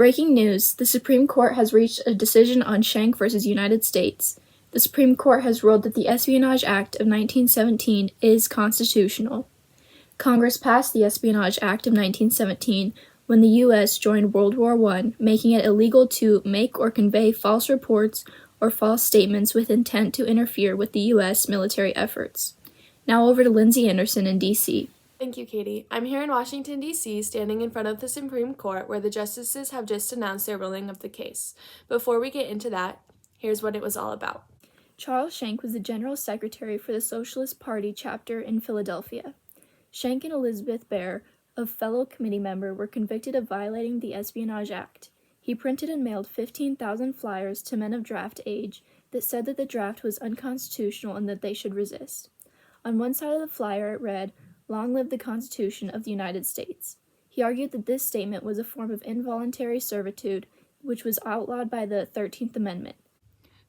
Breaking news, the Supreme Court has reached a decision on Schenck v. United States. The Supreme Court has ruled that the Espionage Act of 1917 is constitutional. Congress passed the Espionage Act of 1917 when the U.S. joined World War I, making it illegal to make or convey false reports or false statements with intent to interfere with the U.S. military efforts. Now over to Lindsay Anderson in D.C. Thank you, Katie. I'm here in Washington, D.C., standing in front of the Supreme Court where the justices have just announced their ruling of the case. Before we get into that, here's what it was all about. Charles Schenck was the General Secretary for the Socialist Party chapter in Philadelphia. Schenck and Elizabeth Baer, a fellow committee member, were convicted of violating the Espionage Act. He printed and mailed 15,000 flyers to men of draft age that said that the draft was unconstitutional and that they should resist. On one side of the flyer it read, "Long live the Constitution of the United States." He argued that this statement was a form of involuntary servitude, which was outlawed by the 13th Amendment.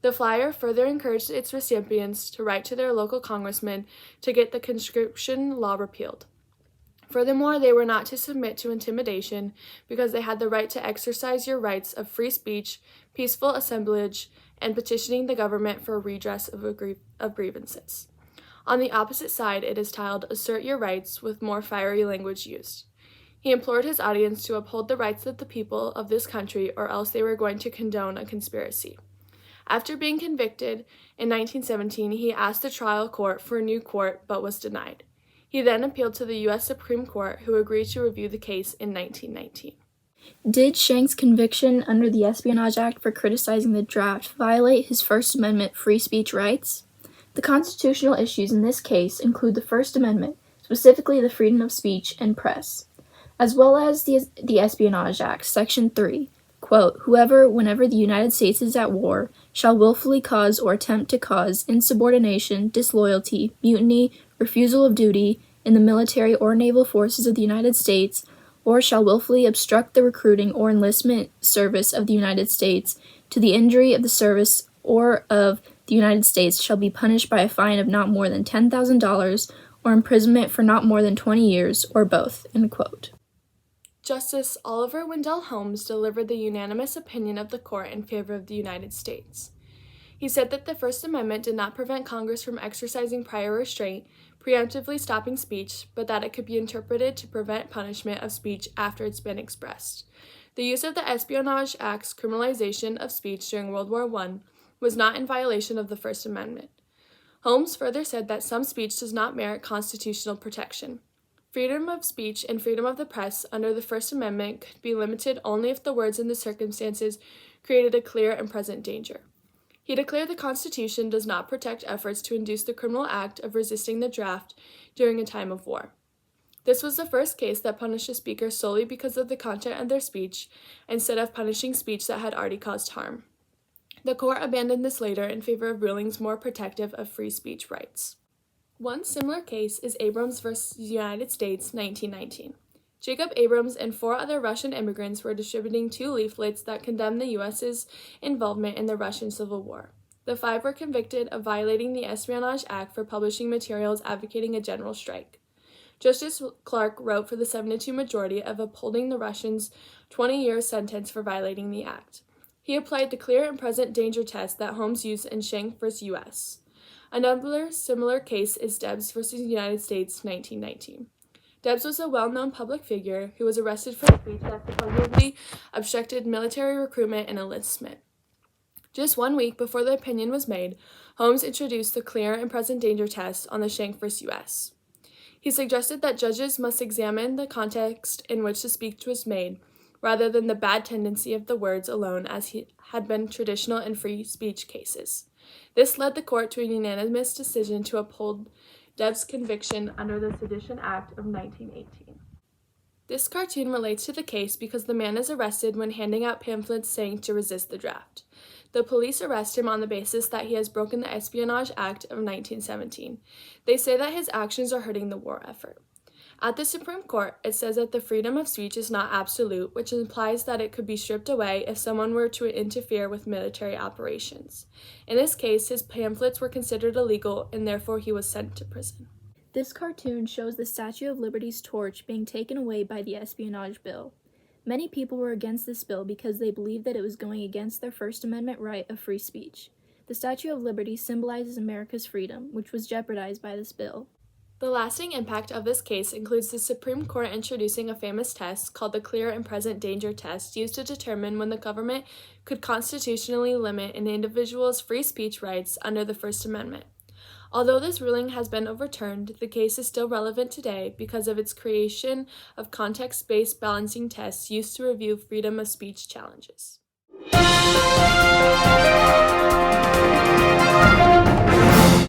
The flyer further encouraged its recipients to write to their local congressman to get the conscription law repealed. Furthermore, they were not to submit to intimidation because they had the right to exercise your rights of free speech, peaceful assemblage, and petitioning the government for redress of grievances. On the opposite side, it is titled, "Assert Your Rights," with more fiery language used. He implored his audience to uphold the rights of the people of this country, or else they were going to condone a conspiracy. After being convicted in 1917, he asked the trial court for a new court, but was denied. He then appealed to the U.S. Supreme Court, who agreed to review the case in 1919. Did Schenck's conviction under the Espionage Act for criticizing the draft violate his First Amendment free speech rights? The constitutional issues in this case include the First Amendment, specifically the freedom of speech and press, as well as the Espionage Act, Section 3, quote, "Whoever, whenever the United States is at war, shall willfully cause or attempt to cause insubordination, disloyalty, mutiny, refusal of duty in the military or naval forces of the United States, or shall willfully obstruct the recruiting or enlistment service of the United States to the injury of the service or of the United States, shall be punished by a fine of not more than $10,000 or imprisonment for not more than 20 years, or both," end quote. Justice Oliver Wendell Holmes delivered the unanimous opinion of the court in favor of the United States. He said that the First Amendment did not prevent Congress from exercising prior restraint, preemptively stopping speech, but that it could be interpreted to prevent punishment of speech after it's been expressed. The use of the Espionage Act's criminalization of speech during World War I was not in violation of the First Amendment. Holmes further said that some speech does not merit constitutional protection. Freedom of speech and freedom of the press under the First Amendment could be limited only if the words and the circumstances created a clear and present danger. He declared the Constitution does not protect efforts to induce the criminal act of resisting the draft during a time of war. This was the first case that punished a speaker solely because of the content of their speech, instead of punishing speech that had already caused harm. The court abandoned this later in favor of rulings more protective of free speech rights. One similar case is Abrams v. United States, 1919. Jacob Abrams and 4 other Russian immigrants were distributing 2 leaflets that condemned the U.S.'s involvement in the Russian Civil War. The 5 were convicted of violating the Espionage Act for publishing materials advocating a general strike. Justice Clark wrote for the 7-2 majority of upholding the Russians' 20-year sentence for violating the act. He applied the clear and present danger test that Holmes used in Schenck v. U.S. Another similar case is Debs v. United States, 1919. Debs was a well-known public figure who was arrested for a speech that supposedly obstructed military recruitment and enlistment. Just 1 week before the opinion was made, Holmes introduced the clear and present danger test on the Schenck v. U.S. He suggested that judges must examine the context in which the speech was made, rather than the bad tendency of the words alone, as had been traditional in free speech cases. This led the court to a unanimous decision to uphold Debs' conviction under the Sedition Act of 1918. This cartoon relates to the case because the man is arrested when handing out pamphlets saying to resist the draft. The police arrest him on the basis that he has broken the Espionage Act of 1917. They say that his actions are hurting the war effort. At the Supreme Court, it says that the freedom of speech is not absolute, which implies that it could be stripped away if someone were to interfere with military operations. In this case, his pamphlets were considered illegal, and therefore he was sent to prison. This cartoon shows the Statue of Liberty's torch being taken away by the Espionage Bill. Many people were against this bill because they believed that it was going against their First Amendment right of free speech. The Statue of Liberty symbolizes America's freedom, which was jeopardized by this bill. The lasting impact of this case includes the Supreme Court introducing a famous test called the clear and present danger test, used to determine when the government could constitutionally limit an individual's free speech rights under the First Amendment. Although this ruling has been overturned, the case is still relevant today because of its creation of context-based balancing tests used to review freedom of speech challenges.